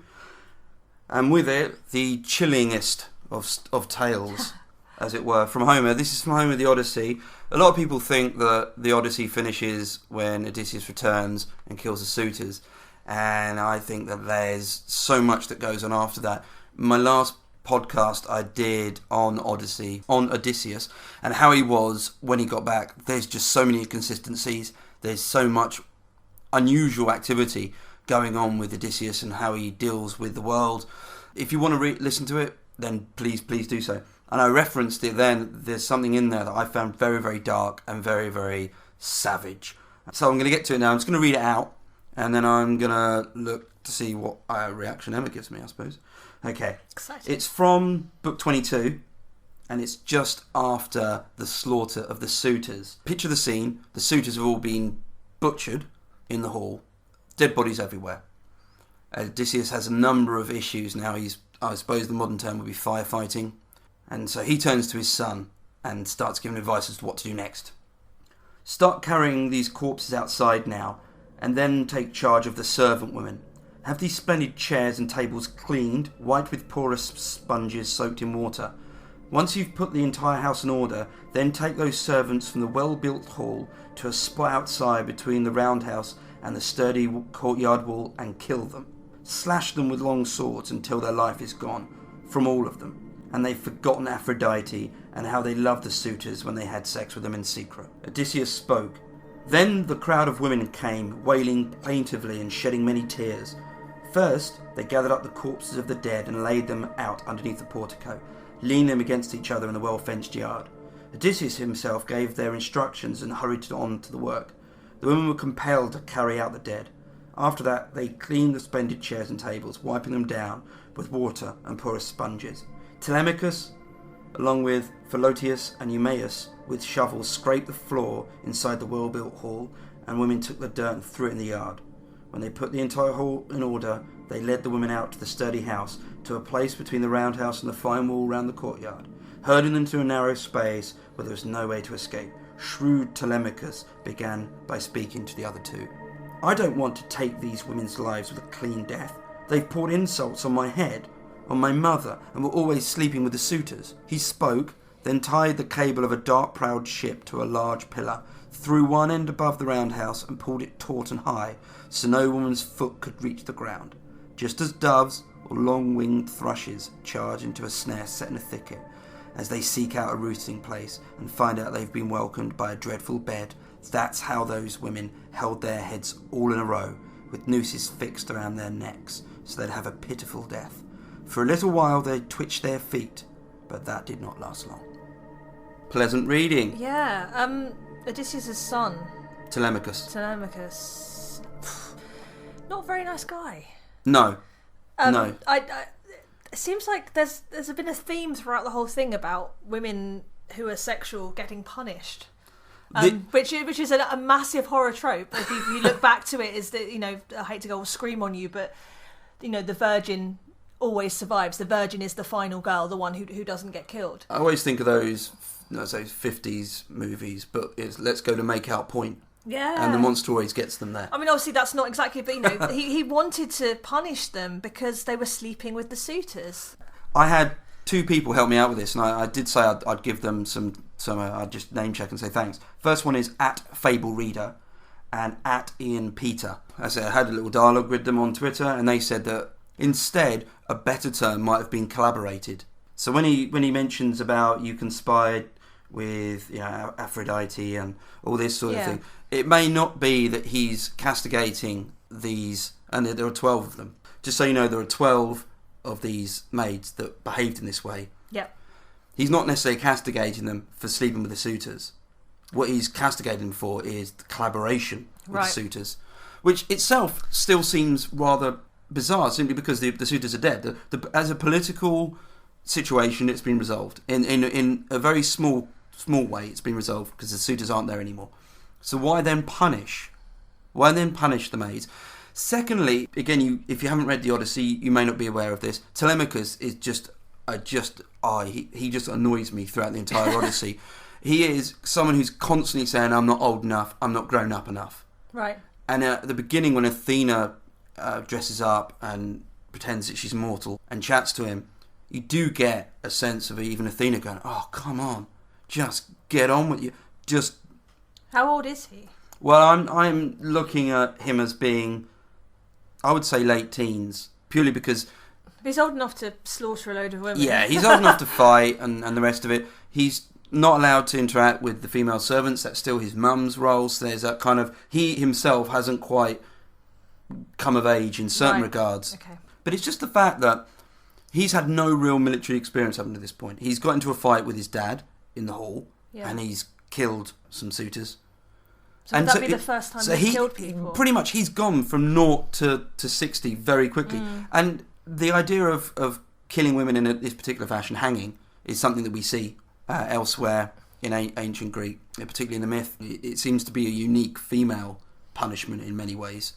and with it, the chillingest of tales, as it were, from Homer. This is from Homer the Odyssey. A lot of people think that the Odyssey finishes when Odysseus returns and kills the suitors, and I think that there's so much that goes on after that. My last podcast I did on Odysseus, and how he was when he got back, there's just so many inconsistencies. There's so much unusual activity going on with Odysseus and how he deals with the world. If you want to listen to it, then please do so. And I referenced it then. There's something in there that I found very, very dark and very, very savage. So I'm going to get to it now. I'm just going to read it out, and then I'm going to look to see what reaction Emma gives me, I suppose. Okay. Exciting. It's from book 22, and it's just after the slaughter of the suitors. Picture the scene. The suitors have all been butchered in the hall. Dead bodies everywhere. Odysseus has a number of issues now. I suppose the modern term would be firefighting. And so he turns to his son and starts giving advice as to what to do next. Start carrying these corpses outside now, and then take charge of the servant women. Have these splendid chairs and tables cleaned, wiped with porous sponges soaked in water. Once you've put the entire house in order, then take those servants from the well-built hall to a spot outside between the roundhouse and the sturdy courtyard wall and kill them. Slash them with long swords until their life is gone, from all of them. and they've forgotten Aphrodite and how they loved the suitors when they had sex with them in secret. Odysseus spoke. Then the crowd of women came, wailing plaintively and shedding many tears. First, they gathered up the corpses of the dead and laid them out underneath the portico, leaning them against each other in the well-fenced yard. Odysseus himself gave their instructions and hurried on to the work. The women were compelled to carry out the dead. After that, they cleaned the splendid chairs and tables, wiping them down with water and porous sponges. Telemachus, along with Philotius and Eumaeus, with shovels, scraped the floor inside the well-built hall, and women took the dirt and threw it in the yard. When they put the entire hall in order, they led the women out to the sturdy house, to a place between the roundhouse and the fine wall round the courtyard, herding them to a narrow space where there was no way to escape. Shrewd Telemachus began by speaking to the other two. I don't want to take these women's lives with a clean death. They've poured insults on my head, on my mother, and were always sleeping with the suitors. He spoke, then tied the cable of a dark-prowed ship to a large pillar, threw one end above the roundhouse and pulled it taut and high, so no woman's foot could reach the ground. Just as doves or long-winged thrushes charge into a snare set in a thicket, as they seek out a roosting place and find out they've been welcomed by a dreadful bed, that's how those women held their heads all in a row, with nooses fixed around their necks, so they'd have a pitiful death. For a little while they twitched their feet, but that did not last long. Pleasant reading. Yeah, Odysseus' son. Telemachus. Not a very nice guy. No. No. It seems like there's been a theme throughout the whole thing about women who are sexual getting punished. Which is a massive horror trope. If you look back to it, is that, I hate to go scream on you, but the virgin always survives. The virgin is the final girl, the one who doesn't get killed. I always think of those 50s movies, but it's let's go to make out point. Yeah. And the monster always gets them there. I mean, obviously that's not exactly, but he wanted to punish them because they were sleeping with the suitors. I had two people help me out with this, and I did say I'd give them some I'd just name check and say thanks. First one is at Fable Reader and at Ian Peter. I had a little dialogue with them on Twitter, and they said that instead a better term might have been collaborated. So when he mentions about you conspired with Aphrodite and all this sort of thing, it may not be that he's castigating these, and there are 12 of them. Just so you know, there are 12 of these maids that behaved in this way. Yep. He's not necessarily castigating them for sleeping with the suitors. What he's castigating them for is the collaboration with the suitors, which itself still seems rather bizarre, simply because the suitors are dead. As a political situation, it's been resolved. In a very small way, it's been resolved because the suitors aren't there anymore. So why then punish? Why then punish the maids? Secondly, again, if you haven't read the Odyssey, you may not be aware of this. Telemachus is he just annoys me throughout the entire Odyssey. He is someone who's constantly saying, I'm not old enough, I'm not grown up enough. Right. And at the beginning, when Athena dresses up and pretends that she's mortal and chats to him, you do get a sense of even Athena going, oh, come on, just get on with you. Just. How old is he? Well, I'm looking at him as being, I would say, late teens, purely because he's old enough to slaughter a load of women. Yeah, he's old enough to fight and the rest of it. He's not allowed to interact with the female servants. That's still his mum's role. So there's that kind of, he himself hasn't quite come of age in certain regards. Okay. But it's just the fact that he's had no real military experience up to this point. He's got into a fight with his dad in the hall, and he's killed some suitors. So would that be the first time he killed people? Pretty much, he's gone from 0 to 60 very quickly. And the idea of killing women in this particular fashion, hanging, is something that we see elsewhere in ancient Greek, particularly in the myth. It seems to be a unique female punishment in many ways.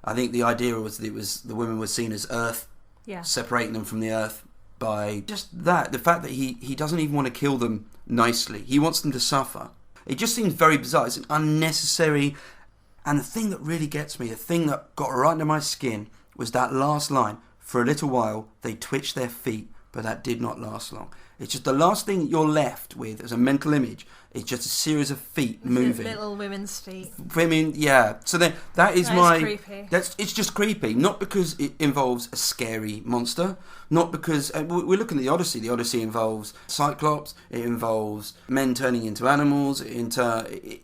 I think the idea was that the women were seen as earth, separating them from the earth by just that. The fact that he doesn't even want to kill them nicely. He wants them to suffer. It just seems very bizarre. It's unnecessary. And the thing that really gets me, the thing that got right under my skin, was that last line. For a little while, they twitched their feet, but that did not last long. It's just the last thing you're left with as a mental image is just a series of feet moving. Little women's feet. Women, yeah. So then that is creepy. It's just creepy. Not because it involves a scary monster. Not because we're looking at the Odyssey. The Odyssey involves Cyclops. It involves men turning into animals.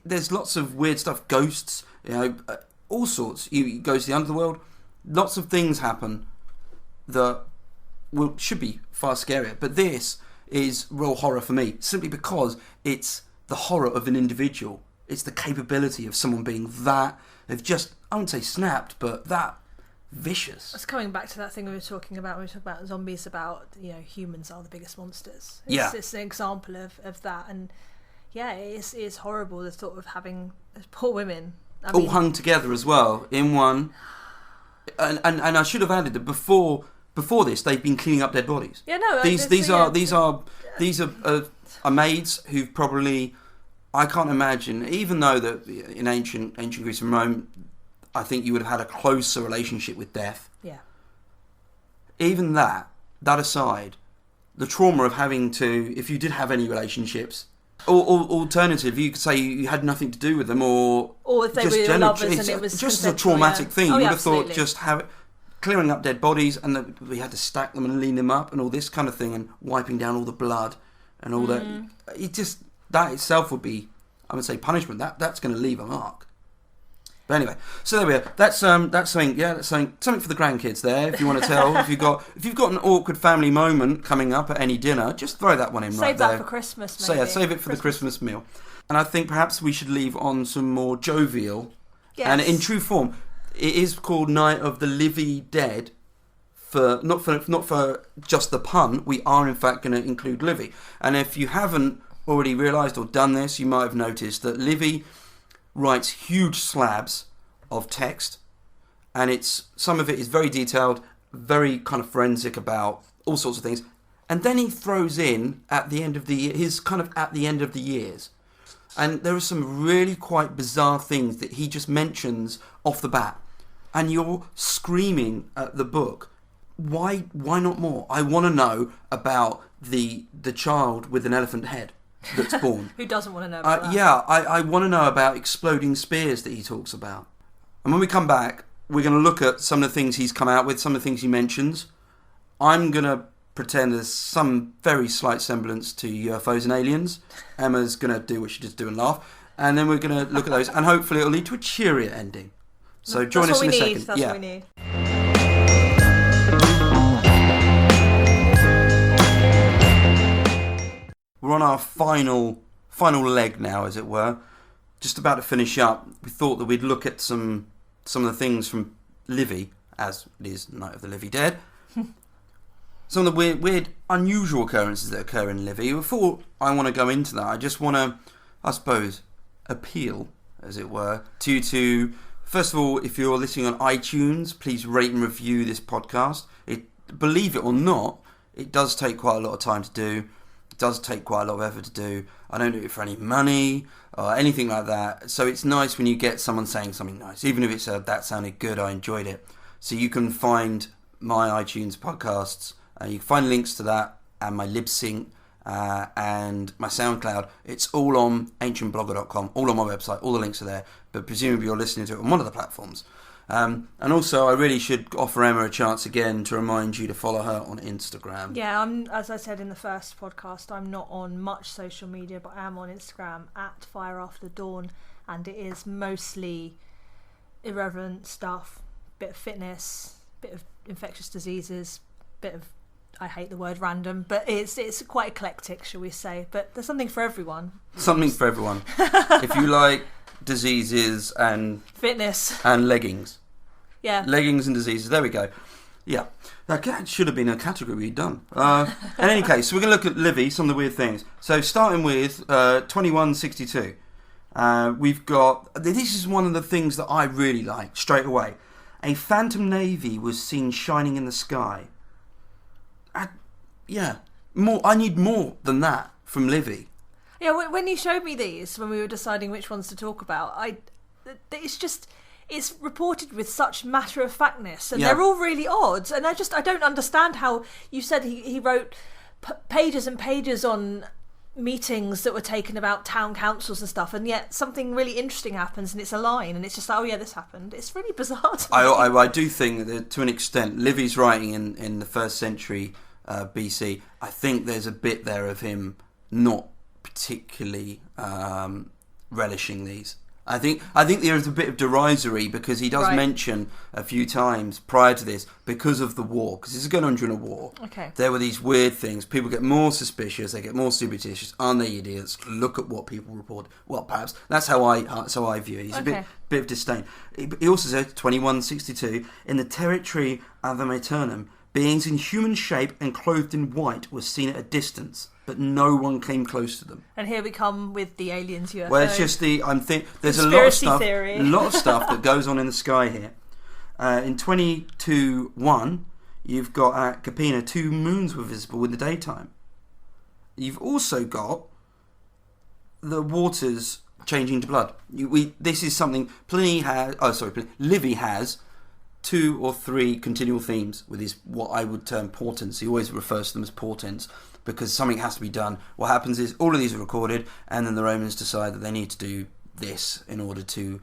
There's lots of weird stuff. Ghosts. All sorts. You go to the underworld. Lots of things happen that should be far scarier. But this is real horror for me, simply because it's the horror of an individual. It's the capability of someone being that, of just, I wouldn't say snapped, but that vicious. It's coming back to that thing we were talking about when we talk about zombies, about, humans are the biggest monsters. It's an example of that. And yeah, it is horrible, the thought of having poor women. All hung together as well, in one. And I should have added that before this, they've been cleaning up dead bodies. Yeah, no. These are maids who've probably, I can't imagine, even though that in ancient Greece and Rome, I think you would have had a closer relationship with death. Yeah. Even that aside, the trauma of having to, if you did have any relationships, or alternative, you could say you had nothing to do with them, or if they were your lovers and it was just a traumatic thing. You would have absolutely. thought just clearing up dead bodies, and that we had to stack them and lean them up and all this kind of thing, and wiping down all the blood and all that. That itself would be, I would say, punishment. That's going to leave a mark. But anyway, so there we are. That's something. Yeah, that's something for the grandkids there. If you want to tell, if you've got an awkward family moment coming up at any dinner, just throw that one in right there. Save that for Christmas, maybe. Save it for the Christmas meal. And I think perhaps we should leave on some more jovial. Yes. And in true form, it is called Night of the Livy Dead. Not for just the pun. We are in fact going to include Livy. And if you haven't already realised or done this, you might have noticed that Livy writes huge slabs of text, and some of it is very detailed, very kind of forensic about all sorts of things, and then he throws in at the end of the years, and there are some really quite bizarre things that he just mentions off the bat, and you're screaming at the book, why not more? I want to know about the child with an elephant head that's born. Who doesn't want to know about that? Yeah, I want to know about exploding spears that he talks about. And when we come back, we're going to look at some of the things he's come out with, some of the things he mentions. I'm going to pretend there's some very slight semblance to UFOs and aliens. Emma's going to do what she just do and laugh. And then we're going to look at those, and hopefully it'll lead to a cheerier ending. So join us in a second. That's what we need. We're on our final leg now, as it were. Just about to finish up. We thought that we'd look at some of the things from Livy, as it is Night of the Livy Dead. Some of the weird, unusual occurrences that occur in Livy. Before I want to go into that, I just want to, I suppose, appeal, as it were, to first of all, if you're listening on iTunes, please rate and review this podcast. Believe it or not, it does take quite a lot of time to do. Does take quite a lot of effort to do. I don't do it for any money or anything like that. So it's nice when you get someone saying something nice, even if it's that sounded good, I enjoyed it. So you can find my iTunes podcasts. You can find links to that and my lip sync and my SoundCloud. It's all on ancientblogger.com, all on my website. All the links are there. But presumably you're listening to it on one of the platforms. And also, I really should offer Emma a chance again to remind you to follow her on Instagram. Yeah, as I said in the first podcast, I'm not on much social media, but I am on Instagram at Fire After Dawn, and it is mostly irreverent stuff, bit of fitness, bit of infectious diseases, bit of, I hate the word random, but it's quite eclectic, shall we say. But there's something for everyone. Something for everyone. If you like diseases and fitness and leggings. Yeah. Leggings and diseases. There we go. Yeah. That should have been a category we'd done. In any case, so we're going to look at Livy, some of the weird things. So starting with 2162. We've got... This is one of the things that I really like, straight away. A phantom navy was seen shining in the sky. I need more than that from Livy. Yeah, when you showed me these, when we were deciding which ones to talk about, it's reported with such matter-of-factness, and Yeah. they're all really odd. And I don't understand how you said he wrote pages and pages on meetings that were taken about town councils and stuff, and yet something really interesting happens, and it's a line, and it's just like, oh yeah, this happened. It's really bizarre to me. I do think that to an extent, Livy's writing in the 1st century BC. I think there's a bit there of him not particularly relishing these. I think there is a bit of derisory, because he does mention a few times prior to this, because of the war, because this is going on during a war. Okay. There were these weird things. People get more suspicious. They get more superstitious. Aren't they idiots? Look at what people report. Well, perhaps that's how I view it. He's a bit of disdain. He also said 2162, in the territory of the Maternum, beings in human shape and clothed in white were seen at a distance, but no one came close to them. And here we come with the aliens UFO. Well, it's just there's Conspiracy a lot theory. of stuff that goes on in the sky here. In 22:1, you've got at Capena 2 moons were visible in the daytime. You've also got the waters changing to blood. This is something Livy has 2 or 3 continual themes with his, what I would term, portents. He always refers to them as portents, because something has to be done. What happens is all of these are recorded, and then the Romans decide that they need to do this in order to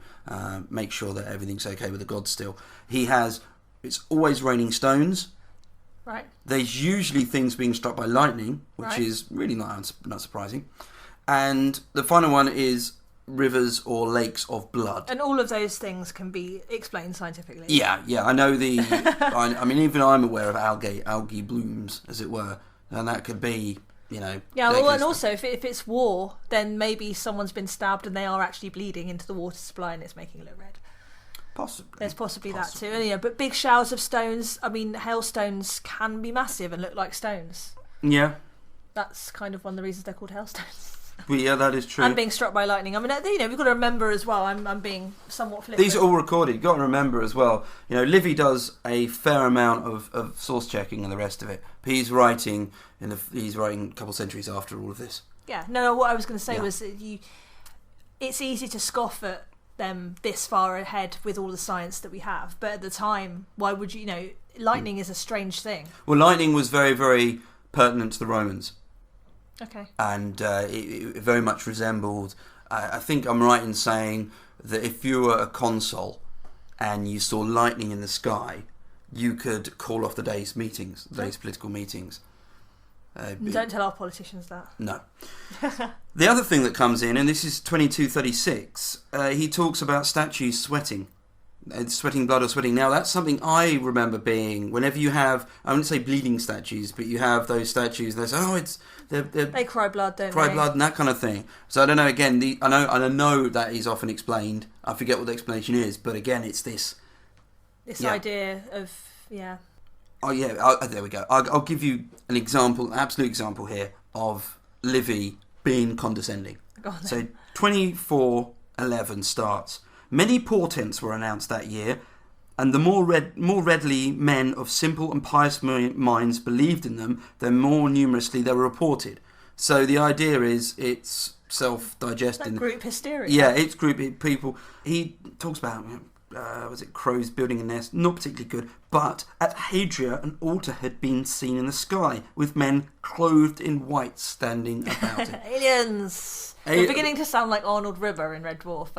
make sure that everything's okay with the gods still. It's always raining stones. Right. There's usually things being struck by lightning, which is really not surprising. And the final one is rivers or lakes of blood. And all of those things can be explained scientifically. Yeah, I know I mean, even I'm aware of algae blooms, as it were, and that could be, Yeah, well, and also if it's war, then maybe someone's been stabbed and they are actually bleeding into the water supply, and it's making it look red. Possibly. There's possibly that too. And, but big showers of stones, I mean, hailstones can be massive and look like stones. Yeah. That's kind of one of the reasons they're called hailstones. Well, yeah, that is true. And being struck by lightning. I mean, we've got to remember as well, I'm being somewhat flippant. These are all recorded. You've got to remember as well, Livy does a fair amount of source checking and the rest of it. He's writing a couple centuries after all of this. Yeah, no, what I was going to say was it's easy to scoff at them this far ahead with all the science that we have, but at the time, why would lightning is a strange thing. Well, lightning was very, very pertinent to the Romans. Okay. And it very much resembled, I think I'm right in saying that if you were a consul and you saw lightning in the sky, you could call off the day's political meetings. Don't tell our politicians that. No. The other thing that comes in, and this is 2236, he talks about statues sweating blood or sweating. Now, that's something I remember being, whenever you have, I wouldn't say bleeding statues, but you have those statues, and they say, they cry blood, don't they? Cry blood and that kind of thing. So I don't know, again, I know that is often explained. I forget what the explanation is, but again, it's this idea of, Oh, yeah, there we go. I'll give you an example, an absolute example here, of Livy being condescending. Go on then. So 24:11 starts. Many portents were announced that year, and the more readily men of simple and pious minds believed in them, the more numerously they were reported. So the idea is it's self-digesting. Group hysteria. Yeah, it's group people. He talks about crows building a nest, not particularly good, but at Hadria an altar had been seen in the sky with men clothed in white standing about it. Aliens! They're beginning to sound like Arnold River in Red Dwarf,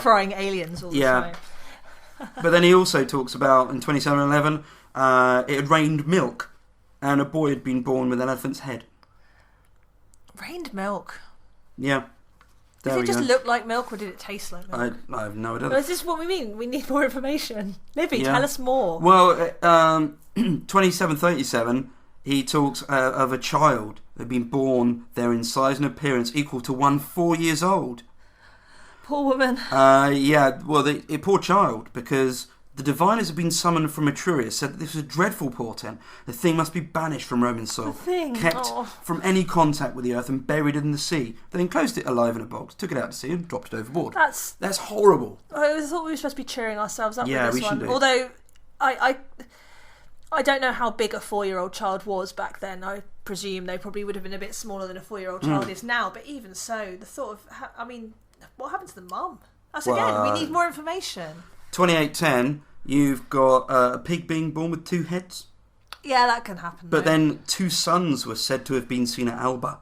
crying aliens all the time. But then he also talks about in 27:11 it had rained milk and a boy had been born with an elephant's head. Rained milk? Yeah. Did it just look like milk, or did it taste like milk? I have no idea. Well, is this what we mean? We need more information. Livy, tell us more. Well, 2737, he talks of a child that had been born there in size and appearance equal to one 4 years old. Poor woman. Poor child, because the diviners had been summoned from Etruria, said that this was a dreadful portent. The thing must be banished from Roman soil, kept from any contact with the earth and buried in the sea. They enclosed it alive in a box, took it out to sea and dropped it overboard. That's horrible. I thought we were supposed to be cheering ourselves up with this one. Should do. Although, I don't know how big a 4-year-old child was back then. I presume they probably would have been a bit smaller than a 4-year-old child is now. But even so, the thought of, what happened to the mum? We need more information. 2810, you've got a pig being born with 2 heads. Yeah, that can happen. But then 2 suns were said to have been seen at Alba,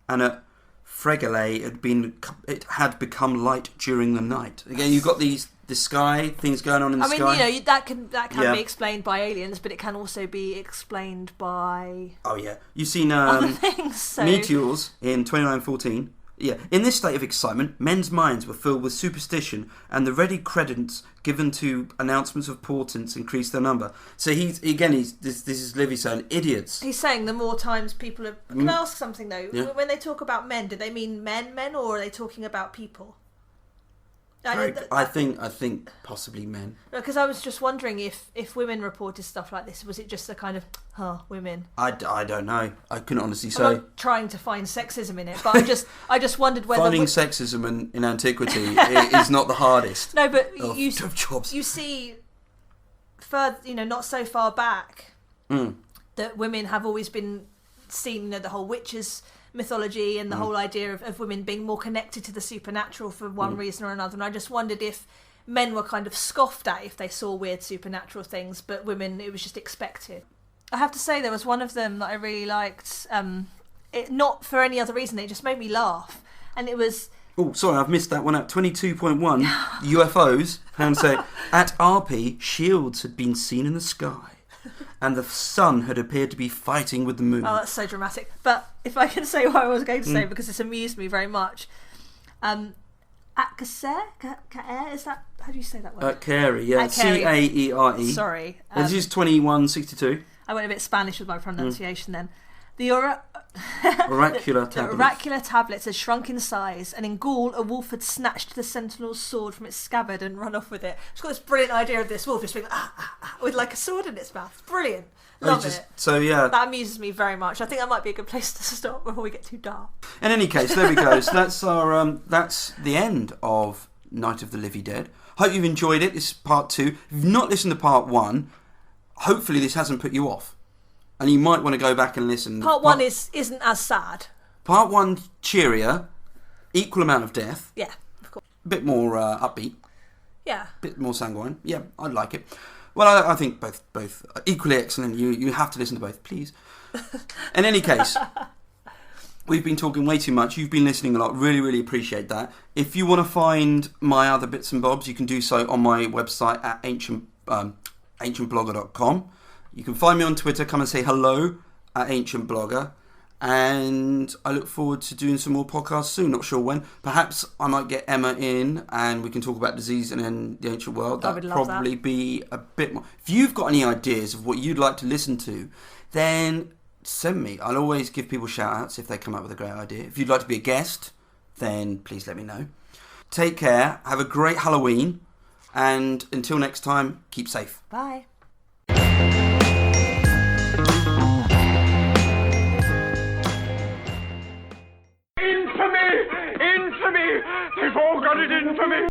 and at Fregale it had become light during the night. Again, you've got the sky, things going on in the sky. I mean, that can be explained by aliens, but it can also be explained by... Oh, yeah. You've seen other things, so... meteors in 2914. Yeah. In this state of excitement, men's minds were filled with superstition, and the ready credence given to announcements of portents increased their number. So this is Livy saying, idiots. He's saying the more times people have... Can I ask something, though? Yeah. When they talk about men, do they mean men, or are they talking about people? I think possibly men. Because I was just wondering if women reported stuff like this, was it just a kind of, women? I don't know. I couldn't honestly say. I'm not trying to find sexism in it, but I just wondered whether... Finding sexism in antiquity is not the hardest. No, but you jobs. see, not so far back, that women have always been seen, the whole witches mythology and the whole idea of women being more connected to the supernatural for one reason or another, and I just wondered if men were kind of scoffed at if they saw weird supernatural things, but women, it was just expected. I have to say there was one of them that I really liked, not for any other reason, it just made me laugh, and it was... Oh, sorry, I've missed that one at 22.1, UFOs, and say, at RP, shields had been seen in the sky. And the sun had appeared to be fighting with the moon. Oh, that's so dramatic. But if I can say what I was going to say, because it's amused me very much. Caer, is that... How do you say that word? Caere, yeah. Caere. Sorry. This is 2162. I went a bit Spanish with my pronunciation then. The oracular tablets. The oracular tablets had shrunk in size, and in Gaul, a wolf had snatched the sentinel's sword from its scabbard and run off with it. It's got this brilliant idea of this wolf just being with like a sword in its mouth. Brilliant. Love it. So, yeah. That amuses me very much. I think that might be a good place to stop before we get too dark. In any case, there we go. So that's our that's the end of Night of the Livy Dead. Hope you've enjoyed it. This is part 2. If you've not listened to part 1, hopefully this hasn't put you off. And you might want to go back and listen. Part 1 isn't as sad. Part 1 cheerier, equal amount of death. Yeah, of course. A bit more upbeat. Yeah. A bit more sanguine. Yeah, I'd like it. Well, I think both are equally excellent. You have to listen to both, please. In any case, we've been talking way too much. You've been listening a lot. Really, really appreciate that. If you want to find my other bits and bobs, you can do so on my website at ancientblogger.com. You can find me on Twitter. Come and say hello at Ancient Blogger. And I look forward to doing some more podcasts soon. Not sure when. Perhaps I might get Emma in and we can talk about disease and in the ancient world. That would probably be a bit more. If you've got any ideas of what you'd like to listen to, then send me. I'll always give people shout outs if they come up with a great idea. If you'd like to be a guest, then please let me know. Take care. Have a great Halloween. And until next time, keep safe. Bye. Infamy! They've all got it in for me!